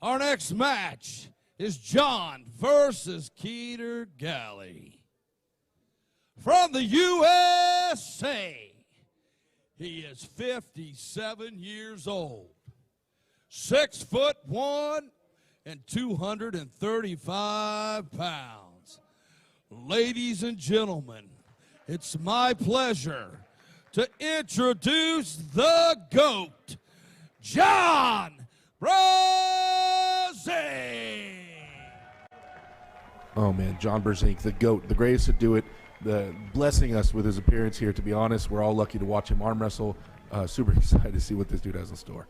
Our next match is John versus Kydirgaly. From the USA, he is 57 years old, 6'1" and 235 pounds. Ladies and gentlemen, it's my pleasure to introduce the GOAT, John Brzenk. Oh man, John Brzenk, the GOAT, the greatest to do it, blessing us with his appearance here. To be honest, we're all lucky to watch him arm wrestle. Super excited to see what this dude has in store.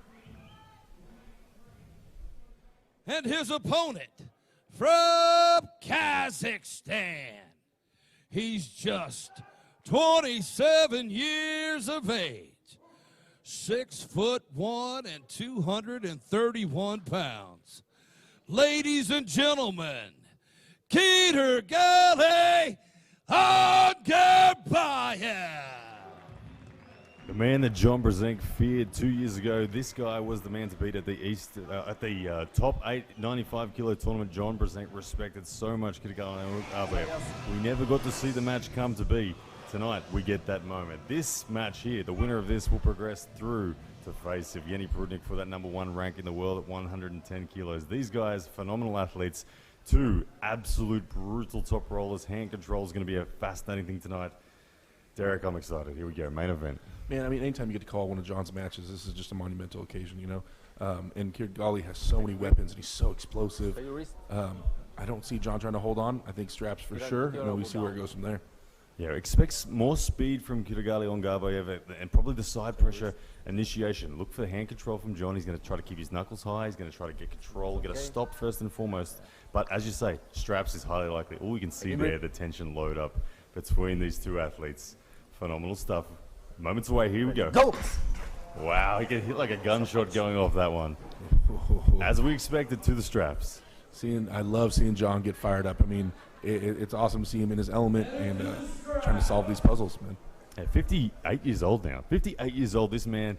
And his opponent from Kazakhstan. He's just 27 years of age, 6'1" and 231 pounds. Ladies and gentlemen, Kydirgaly Ongarbayev. The man that John Brzenk feared 2 years ago, this guy was the man to beat at the top 8 95-kilo tournament. John Brzenk respected so much Kydirgaly Ongarbayev. We never got to see the match come to be. Tonight, we get that moment. This match here, the winner of this will progress through to face Evgeny Prudnik for that #1 rank in the world at 110 kilos. These guys, phenomenal athletes, two absolute brutal top rollers. Hand control is going to be a fascinating thing tonight. Derek, I'm excited. Here we go, main event. Man, I mean, anytime you get to call one of John's matches, this is just a monumental occasion, you know. And Kydirgaly has so many weapons, and he's so explosive. I don't see John trying to hold on. I think straps for sure. You know, we see where it goes from there. Yeah, expects more speed from Kydirgaly Ongarbayev and probably the side pressure initiation. Look for the hand control from John. He's going to try to keep his knuckles high. He's going to try to get control, get a stop first and foremost. But as you say, straps is highly likely. All you can see there, the tension load up between these two athletes. Phenomenal stuff. Moments away, here we go. Go! Wow, he can hit like a gunshot going off that one. As we expected, to the straps. I love seeing John get fired up. I mean, it's awesome to see him in his element and trying to solve these puzzles, man. Yeah, 58 years old now. 58 years old. This man,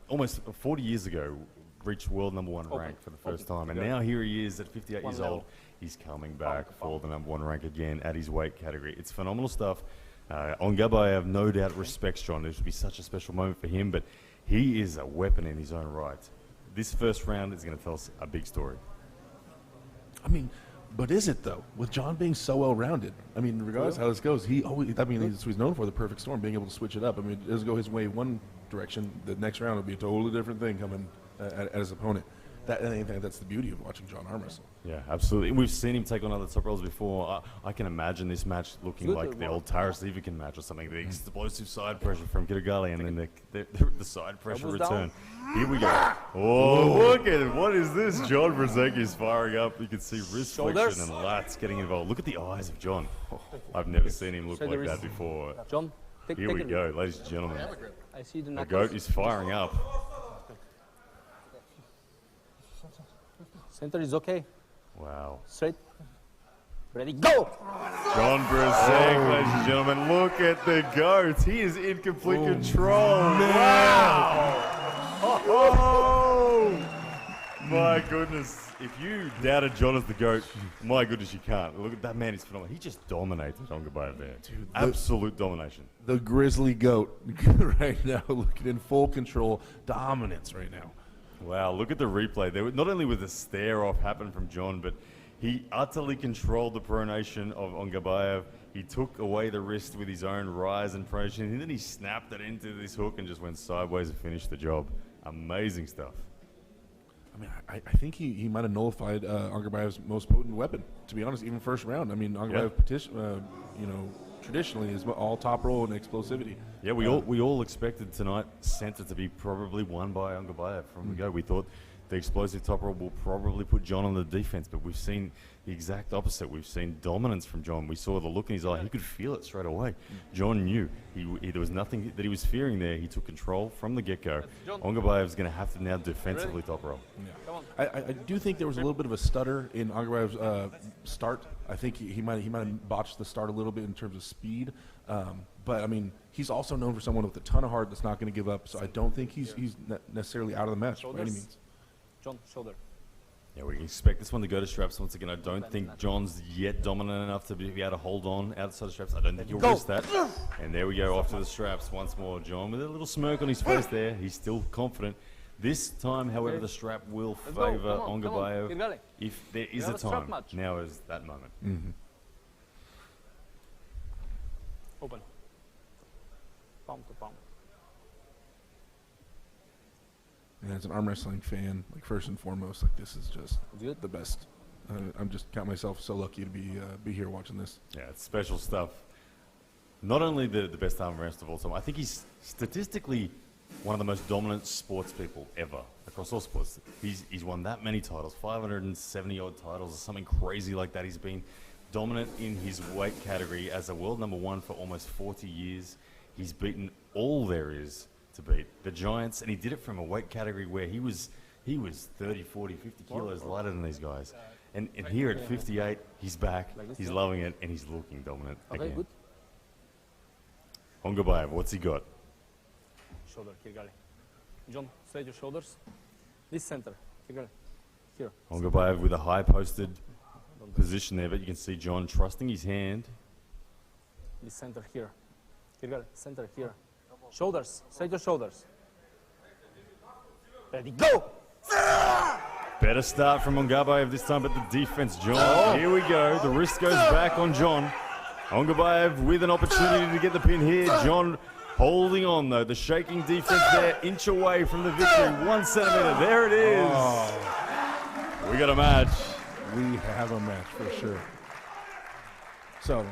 almost 40 years ago, reached world #1 rank for the first time. And now here he is at 58 years old. He's coming back for the #1 rank again at his weight category. It's phenomenal stuff. Ongarbayev no doubt respects John. This would be such a special moment for him, but he is a weapon in his own right. This first round is going to tell us a big story. I mean, but is it though? With John being so well-rounded, I mean, regardless of how this goes, he's known for the perfect storm, being able to switch it up. I mean, it doesn't go his way one direction. The next round will be a totally different thing coming at his opponent. I think that's the beauty of watching John arm wrestle. Yeah, absolutely. We've seen him take on other top roles before. I can imagine this match looking like the old Taras Levikin match or something. The explosive side pressure from Kydirgaly and then the side pressure return. Here we go. Oh, look at it. What is this? John Brzenk is firing up. You can see wrist flexion and lats getting involved. Look at the eyes of John. I've never seen him look like that before. John, here we go, ladies and gentlemen. I see the The GOAT is firing up. Center is okay. Wow. Straight. Ready, go! John Brzenk, ladies and gentlemen, look at the GOAT. He is in complete control. Wow! Oh, my goodness. If you doubted John as the GOAT, my goodness, you can't. Look at that man, he's phenomenal. He just dominated Ongarbayev there. Dude, absolute domination. The grizzly GOAT right now, looking in full control, dominance right now. Wow, look at the replay. There, not only with the stare-off happen from John, but he utterly controlled the pronation of Ongarbayev. He took away the wrist with his own rise and pronation, and then he snapped it into this hook and just went sideways and finished the job. Amazing stuff. I mean, I think he might have nullified Ongarbayev's most potent weapon, to be honest, even first round. I mean, Ongarbayev, traditionally is all top roll and explosivity. Yeah, we all expected tonight center to be probably won by Ongarbayev from the go. We thought the explosive top roll will probably put John on the defense, but we've seen the exact opposite. We've seen dominance from John. We saw the look in his eye. He could feel it straight away. John knew there was nothing that he was fearing there. He took control from the get-go. Ongarbayev's going to have to now defensively top roll. Yeah. I do think there was a little bit of a stutter in Ongarbayev's start. I think he might have botched the start a little bit in terms of speed. But I mean, he's also known for someone with a ton of heart that's not going to give up. So I don't think he's necessarily out of the match by any means. John, shoulder. Yeah, we can expect this one to go to straps once again. I don't think John's yet dominant enough to be able to hold on outside the straps. I don't think he'll risk that. And there we go, off to the straps once more. John with a little smirk on his face there. He's still confident. This time, however, the strap will favour Ongarbayev if there is a time. Now is that moment. Mm-hmm. Open. Palm to palm. And as an arm wrestling fan, like first and foremost, like this is just Good. the best. I'm just count myself so lucky to be here watching this. Yeah, it's special stuff. Not only the best arm wrestler of all time, I think he's statistically one of the most dominant sports people ever across all sports. He's won that many titles, 570 odd titles or something crazy like that. He's been dominant in his weight category as a world #1 for almost 40 years. He's beaten all there is to beat the giants, and he did it from a weight category where he was 30, 40, 50 kilos lighter than these guys. And here at 58, he's back, he's loving it, and he's looking dominant again. Good. Ongarbayev, what's he got? Shoulder, Kydirgaly. John, straight your shoulders. This center, Kydirgaly. Here. Ongarbayev with a high posted position there, but you can see John trusting his hand. This center here. Kydirgaly, center here. Shoulders, straight your shoulders. Ready, go! Better start from Ongarbayev this time, but the defense, John. Here we go. The wrist goes back on John. Ongarbayev with an opportunity to get the pin here. John holding on, though. The shaking defense there, inch away from the victory. 1 centimeter. There it is. Oh. We got a match. We have a match for sure. So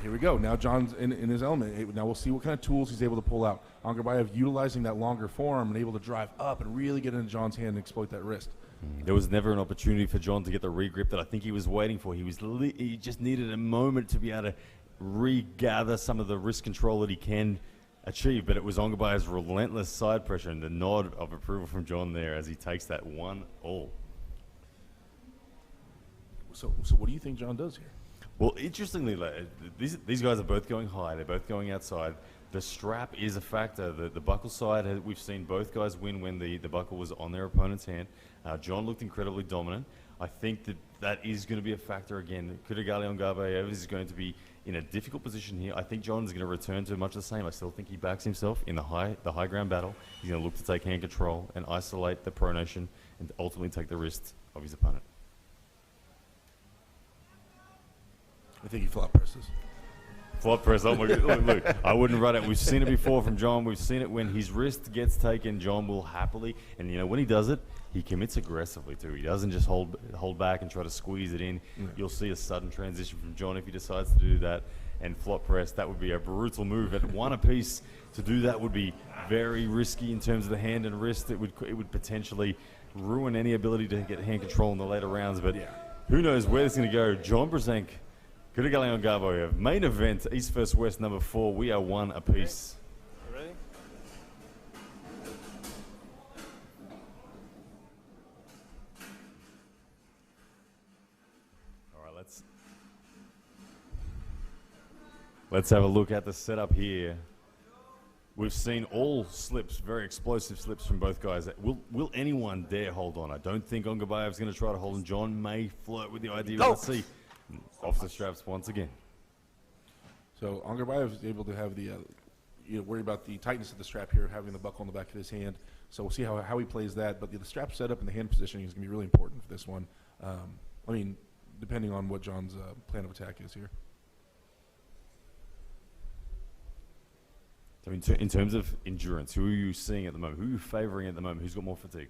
here we go. Now John's in his element. Now we'll see what kind of tools he's able to pull out. Ongarbayev utilizing that longer forearm and able to drive up and really get into John's hand and exploit that wrist. There was never an opportunity for John to get the regrip that I think he was waiting for. He just needed a moment to be able to regather some of the wrist control that he can achieve. But it was Ongarbayev's relentless side pressure and the nod of approval from John there as he takes that 1-all. So what do you think John does here? Well, interestingly, these guys are both going high. They're both going outside. The strap is a factor. The buckle side, we've seen both guys win when the buckle was on their opponent's hand. John looked incredibly dominant. I think that is going to be a factor again. Kydirgaly Ongarbayev is going to be in a difficult position here. I think John is going to return to much the same. I still think he backs himself in the high ground battle. He's going to look to take hand control and isolate the pronation and ultimately take the wrist of his opponent. I think he flop presses. Flop press, oh my God. Look, I wouldn't run it. We've seen it before from John. We've seen it when his wrist gets taken, John will happily, and you know, when he does it, he commits aggressively too. He doesn't just hold back and try to squeeze it in. Yeah. You'll see a sudden transition from John if he decides to do that. And flop press, that would be a brutal move. At 1 apiece, to do that would be very risky in terms of the hand and wrist. It would potentially ruin any ability to get hand control in the later rounds. But yeah, who knows where this is going to go. John Brzenk, Kydirgaly Ongarbayev, main event, East vs West number 4. We are 1 apiece. Ready? All right, let's have a look at the setup here. We've seen all slips, very explosive slips from both guys. Will anyone dare hold on? I don't think Ongarbayev's going to try to hold on. John may flirt with the idea. Let's see. Off the straps once again. So Ongarbayev is able to have the, worry about the tightness of the strap here, having the buckle on the back of his hand. So we'll see how he plays that. But the strap setup and the hand positioning is going to be really important for this one. I mean, depending on what John's plan of attack is here. So in terms of endurance, who are you seeing at the moment? Who are you favoring at the moment? Who's got more fatigue?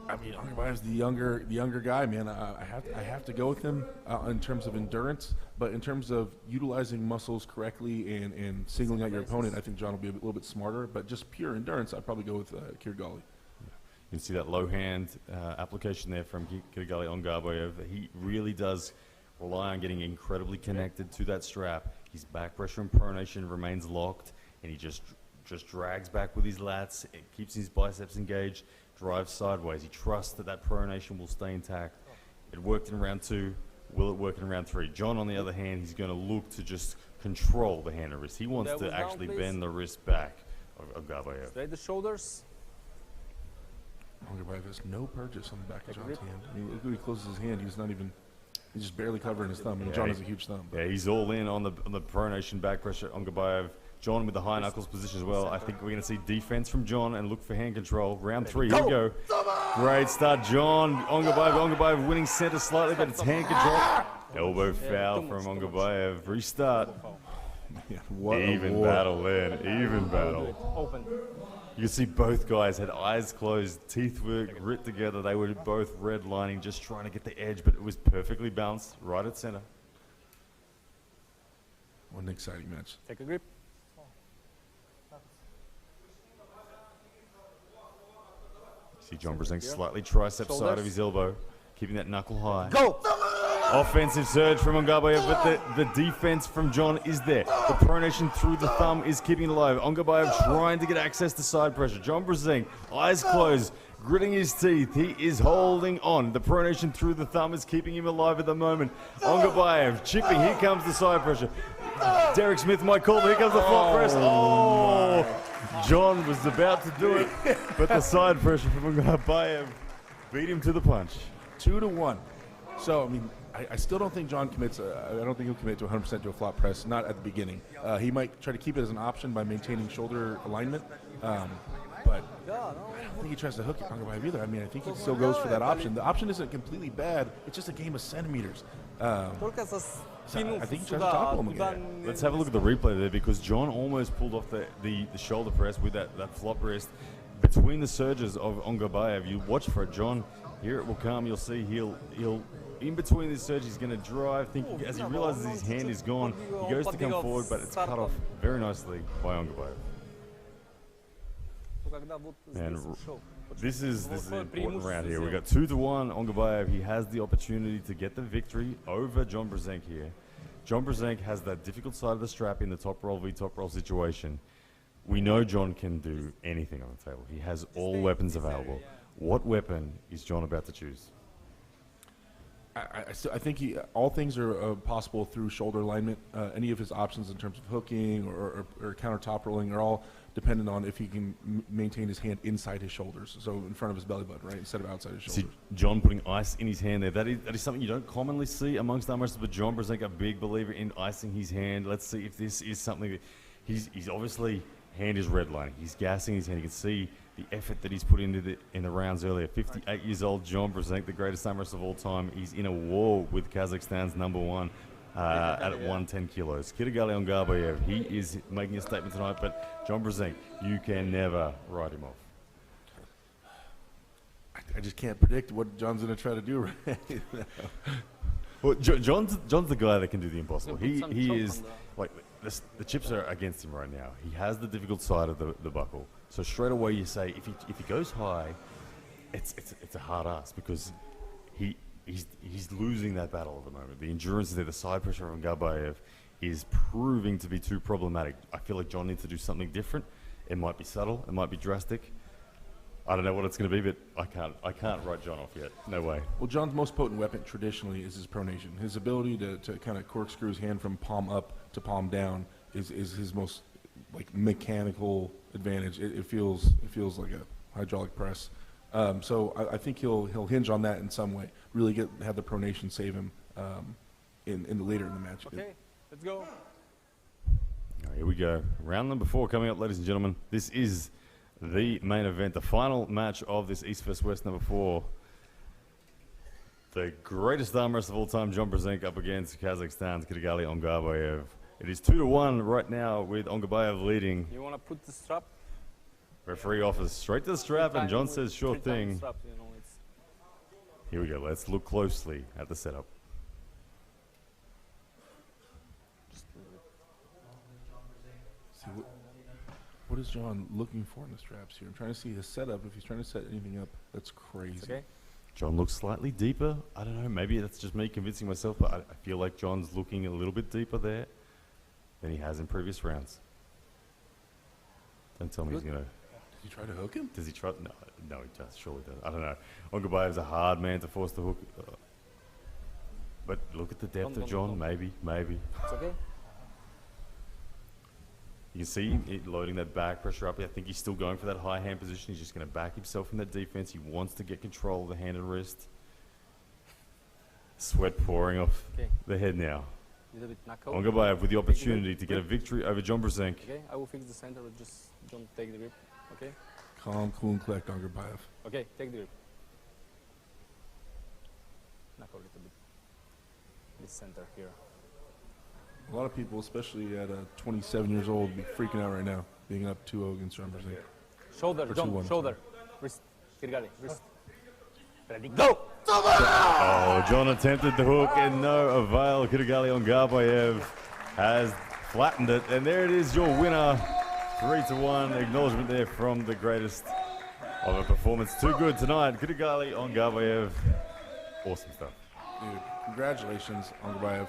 I mean, Ongarbayev's the younger guy, man. I have to go with him in terms of endurance, but in terms of utilizing muscles correctly and singling out your opponent, I think John will be a little bit smarter. But just pure endurance, I'd probably go with Kydirgaly. You can see that low hand application there from Kydirgaly Ongarbayev. He really does rely on getting incredibly connected to that strap. His back pressure and pronation remains locked, and he just drags back with his lats. It keeps his biceps engaged. Drives sideways. He trusts that pronation will stay intact. It worked in round 2. Will it work in round 3? John, on the other hand, he's going to look to just control the hand and wrist. He wants to actually bend the wrist back of Ongarbayev. Straight the shoulders. Ongarbayev Ongarbayev has no purchase on the back of John's hand. I mean, look when he closes his hand. He's just barely covering his thumb. And John has a huge thumb. Yeah, he's all in on the pronation back pressure. Ongarbayev, John with the high knuckles position as well. I think we're going to see defense from John and look for hand control. Round 3, here we go. Great start, John. Ongarbayev winning center slightly, but it's hand control. Elbow foul from Ongarbayev. Restart. Yeah, even battle then. Even battle. Open. You can see both guys had eyes closed, teeth were grit together. They were both redlining, just trying to get the edge, but it was perfectly balanced right at center. What an exciting match. Take a grip. See John Brzenk slightly tricep side of his elbow, keeping that knuckle high. Go! Offensive surge from Ongarbayev, but the defense from John is there. The pronation through the thumb is keeping it alive. Ongarbayev trying to get access to side pressure. John Brzenk, eyes closed, gritting his teeth. He is holding on. The pronation through the thumb is keeping him alive at the moment. Ongarbayev chipping. Here comes the side pressure. Derek Smith might call. Here comes the flop press. Oh! John was about to do it, but the side pressure from Ongarbayev beat him to the punch. 2-1. So, I mean, I still don't think John commits. I don't think he'll commit to 100% to a flop press. Not at the beginning. He might try to keep it as an option by maintaining shoulder alignment. But I don't think he tries to hook it Ongarbayev either. I mean, I think he still goes for that option. The option isn't completely bad. It's just a game of centimeters. I think he tries to topple him again. Let's have a look at the replay there, because John almost pulled off the shoulder press with that flop wrist. Between the surges of Ongarbayev, you watch for it, John. Here it will come. You'll see he'll in between this surge, he's going to drive. Thinking as he realizes his hand is gone, he goes to come forward, but it's cut off very nicely by Ongarbayev. And this is an important round here. We've got 2-1. Ongarbayev, he has the opportunity to get the victory over John Brzenk here. John Brzenk has that difficult side of the strap in the top roll v top roll situation. We know John can do anything on the table. He has all weapons available. What weapon is John about to choose? I think all things are possible through shoulder alignment. Any of his options in terms of hooking or counter top rolling are all dependent on if he can maintain his hand inside his shoulders, so in front of his belly button, right, instead of outside his shoulders. See, John putting ice in his hand there. That is something you don't commonly see amongst arm wrestlers, but John Brzenk, a big believer in icing his hand. Let's see if this is something that he's obviously, hand is redlining. He's gassing his hand. You can see the effort that he's put into in the rounds earlier. 58 years old, John Brzenk, the greatest arm wrestler of all time. He's in a war with Kazakhstan's #1 at 110 kilos. Kydirgaly Ongarbayev, he is making a statement tonight, but John Brzenk, you can never write him off. I just can't predict what John's going to try to do right now. Well, John's the guy that can do the impossible. He is like the chips are against him right now. He has the difficult side of the buckle. So straight away you say if he goes high, it's a hard ask, because he's losing that battle at the moment. The endurance is there. The side pressure of Ongarbayev is proving to be too problematic. I feel like John needs to do something different. It might be subtle. It might be drastic. I don't know what it's going to be, but I can't write John off yet. No way. Well, John's most potent weapon traditionally is his pronation. His ability to kind of corkscrew his hand from palm up to palm down is his most like mechanical advantage. It feels like a hydraulic press. So I think he'll hinge on that in some way. Really have the pronation save him later in the match. Okay, let's go. Here we go. Round number 4 coming up, ladies and gentlemen. This is the main event, the final match of this East vs West number 4. The greatest arm wrestler of all time, John Brzenk, up against Kazakhstan's Kydirgaly Ongarbayev. It is 2-1 right now, with Ongarbayev leading. You want to put the strap? Referee offers straight to the strap, and John says sure thing. Strap, you know, Here we go. Let's look closely at the setup. See, what is John looking for in the straps here? I'm trying to see his setup. If he's trying to set anything up, that's crazy. Okay. John looks slightly deeper. I don't know. Maybe that's just me convincing myself, but I feel like John's looking a little bit deeper there than he has in previous rounds. Don't tell me he's going to... Does he try to hook him? Does he try? No, he does. Surely does. I don't know. Ongarbayev's a hard man to force the hook. But look at the depth of John. Maybe. It's okay. You can see him loading that back pressure up. I think he's still going for that high hand position. He's just going to back himself in that defense. He wants to get control of the hand and wrist. Sweat pouring off the head now. Little bit knuckle. Ongarbayev with the opportunity to get a victory over John Brzenk. Okay, I will fix the center, but just don't take the grip. Okay? Calm, cool, and collect, Ongarbayev. Okay, take the grip. Knuckle a little bit. This center here. A lot of people, especially at 27 years old, be freaking out right now, being up 2-0 against John Brzenk. Shoulder, Or jump, 2-1, shoulder. Wrist. Kydirgaly, wrist. Ready, go! Oh, John attempted the hook and no avail. Kydirgaly Ongarbayev has flattened it. And there it is, your winner. 3-1. Acknowledgement there from the greatest of a performance. Too good tonight. Kydirgaly Ongarbayev. Awesome stuff. Dude, congratulations, Ongarbayev.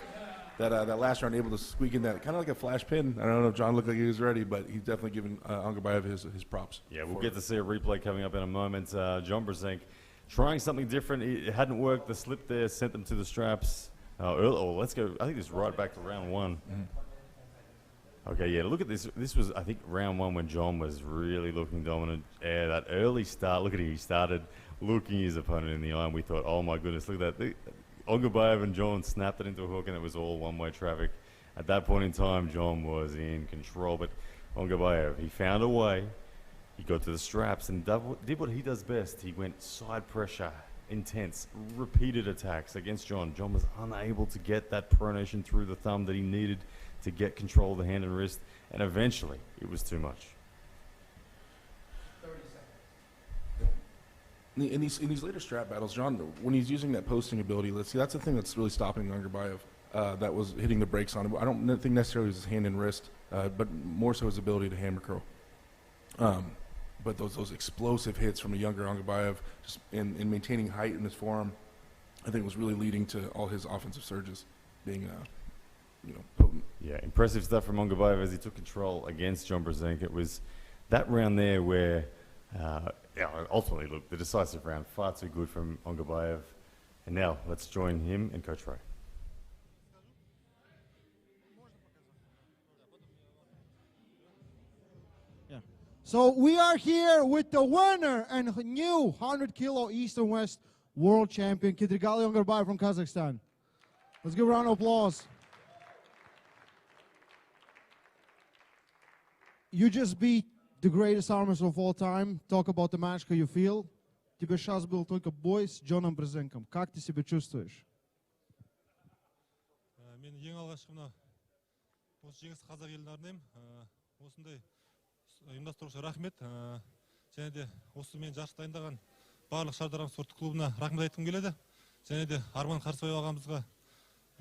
That last round, able to squeak in that kind of like a flash pin. I don't know if John looked like he was ready, but he's definitely given Ongarbayev his props. Yeah, we'll get to see a replay coming up in a moment. John Brzenk trying something different. It hadn't worked. The slip there sent them to the straps. Let's go. I think this is right back to round one. Okay, yeah, look at this. This was, I think, round one when John was really looking dominant. Yeah, that early start. Look at him. He started looking his opponent in the eye, and we thought, oh, my goodness, look at that. Ongarbayev and John snapped it into a hook, and it was all one-way traffic. At that point in time, John was in control, but Ongarbayev, he found a way. He got to the straps and did what he does best. He went side pressure, intense, repeated attacks against John. John was unable to get that pronation through the thumb that he needed to get control of the hand and wrist, and eventually it was too much. 30 seconds. In these later strap battles, John, when he's using that posting ability, let's see, that's the thing that's really stopping Ongarbayev. That was hitting the brakes on him. I don't think necessarily it was his hand and wrist, but more so his ability to hammer curl. But those explosive hits from a younger Ongarbayev, just in maintaining height in his forearm, I think was really leading to all his offensive surges being, potent. Yeah, impressive stuff from Ongarbayev as he took control against John Brzenk. It was that round there where, ultimately, look, the decisive round, far too good from Ongarbayev. And now let's join him and Coach Ray. So we are here with the winner and new 100-kilo East and West world champion, Kydirgaly Ongarbayev from Kazakhstan. Let's give a round of applause. You just beat the greatest armors of all time. Talk about the match, how you feel. Тебе сейчас был только бой с Джоном Брзенком. Как ты себя чувствуешь? Мен ең алғашқы мына осы жеңіс қазақ еліне арнаймын. Осындай ұйымдастырушы рахмет. Және де осы мен жарыс дайындаған барлық Шардарам спорттық клубына рахмет айтқым келеді. Және де Арман Қарсыбаев ағамызға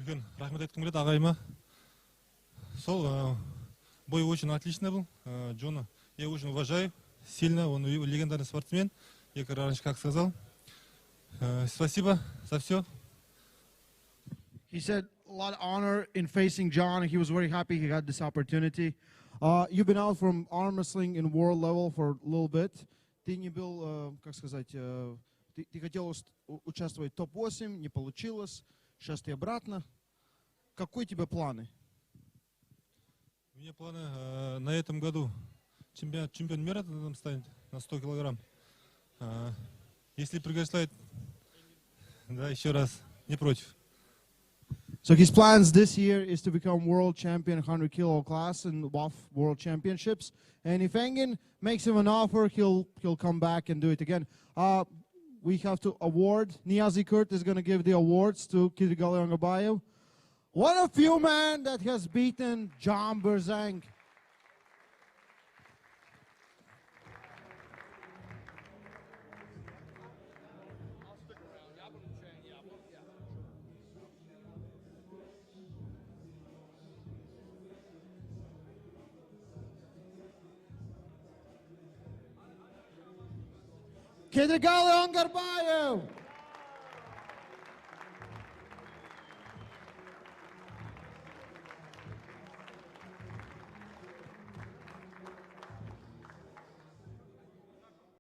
үлкен рахмет айтқым келеді, ағайыма. Сол бой очень отличный был. Джона я очень уважаю. Сильно, он легендарный спортсмен. Я раньше как сказал. Спасибо за все. He said a lot of honor in facing John. He was very happy he had this opportunity. You've been out from arm wrestling in world level for a little bit. Ты не был, как сказать, ты хотел участвовать в топ-8, не получилось. Сейчас ты обратно. Какие у тебя планы? У меня планы на этом году чемпион мира станет на 100 килограмм. Если приглашают, да, еще раз, не против. So his plans this year is to become world champion 100-kilo class in WAF World Championships. And if Engin makes him an offer, he'll come back and do it again. We have to award. Niazi Kurt is going to give the awards to Kydirgaly Ongarbayev. One of few men that has beaten John Brzenk. Kydirgaly Ongarbayev.